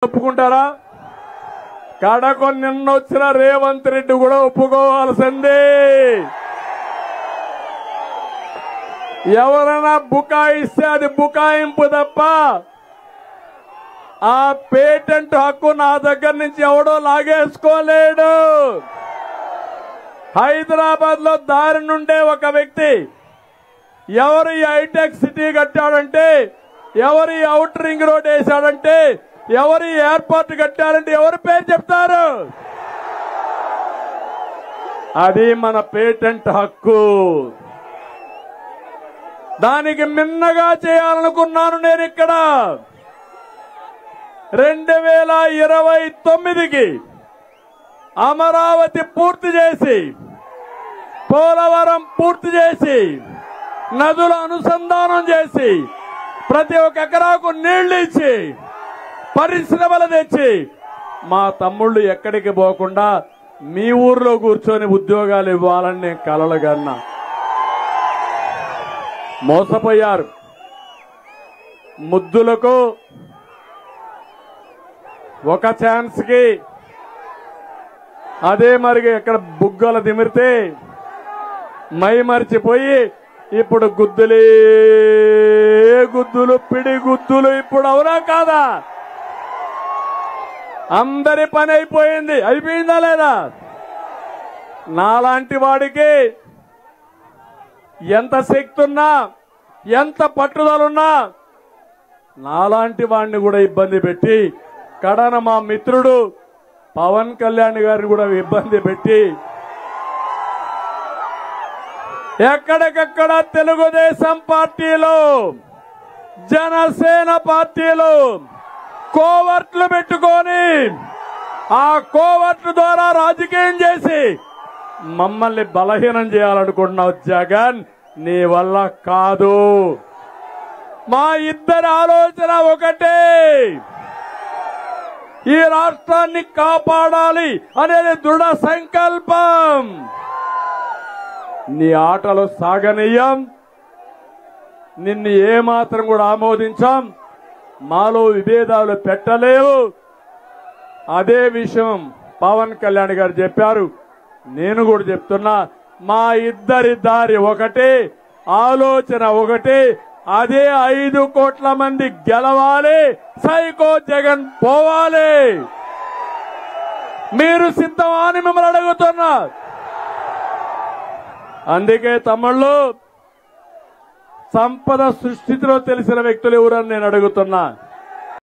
ఒప్పుకుంటారా? కడకు నిన్నొచ్చిన రేవంత్ రెడ్డి కూడా ఒప్పుకోవాల్సిందే. ఎవరైనా బుకాయిస్తే అది బుకాయింపు తప్ప ఆ పేటెంట్ హక్కు నా దగ్గర నుంచి ఎవడో లాగేసుకోలేడు. హైదరాబాద్ లో దారి నుండే ఒక వ్యక్తి ఎవరు ఈ హైటెక్ సిటీ కట్టాడంటే, ఎవరు ఈ అవుటర్ రింగ్ రోడ్ వేశాడంటే, ఎవరు ఈ ఎయిర్పోర్ట్ కట్టారంటే ఎవరు పేరు చెప్తారు? అది మన పేటెంట్ హక్కు. దానికి మిన్నగా చేయాలనుకున్నాను నేను. ఇక్కడ 2029కి అమరావతి పూర్తి చేసి, పోలవరం పూర్తి చేసి, నదుల అనుసంధానం చేసి, ప్రతి ఒక్క ఎకరాకు నీళ్లు ఇచ్చి, పరిశ్రమలు తెచ్చి, మా తమ్ముళ్ళు ఎక్కడికి పోకుండా మీ ఊర్లో కూర్చొని ఉద్యోగాలు ఇవ్వాలని నేను కలలుగన్నా. మోసపోయారు. ముద్దులకు ఒక ఛాన్స్ కి అదే మరిగి ఎక్కడ బుగ్గలు దిమిరితే మై మరిచిపోయి ఇప్పుడు గుద్దులే గుద్దులు, పిడి గుద్దులు. ఇప్పుడు అవునా కాదా? అందరి పని అయిపోయింది. అయిపోయిందా లేదా? నాలాంటి వాడికి ఎంత శక్తి ఉన్నా, ఎంత పట్టుదలున్నా, నాలాంటి వాడిని కూడా ఇబ్బంది పెట్టి, కడన మా మిత్రుడు పవన్ కళ్యాణ్ గారిని కూడా ఇబ్బంది పెట్టి, ఎక్కడికక్కడ తెలుగుదేశం పార్టీలో, జనసేన పార్టీలో కోవర్ట్లు పెట్టుకొని ఆ కోవర్ట్ల ద్వారా రాజకీయం చేసి మమ్మల్ని బలహీనం చేయాలనుకుంటున్నావు జగన్. నీ వల్ల కాదు. మా ఇద్దరి ఆలోచన ఒకటే. ఈ రాష్ట్రాన్ని కాపాడాలి అనేది దృఢ సంకల్పం. నీ ఆటలు సాగనీయం. నిన్ను ఏమాత్రం కూడా ఆమోదించాం. మాలో విభేదాలు పెట్టలేవు. అదే విషయం పవన్ కళ్యాణ్ గారు చెప్పారు. నేను కూడా చెప్తున్నా. మా ఇద్దరి దారి ఒకటే, ఆలోచన ఒకటే. అదే 5 కోట్ల మంది గెలవాలి, సైకో జగన్ పోవాలి. మీరు సిద్ధమా అని మిమ్మల్ని అడుగుతున్నా. అందుకే తమ్ముళ్ళు, సంపద సృష్టిలో తెలిసిన వ్యక్తులు ఎవరని నేను అడుగుతున్నా.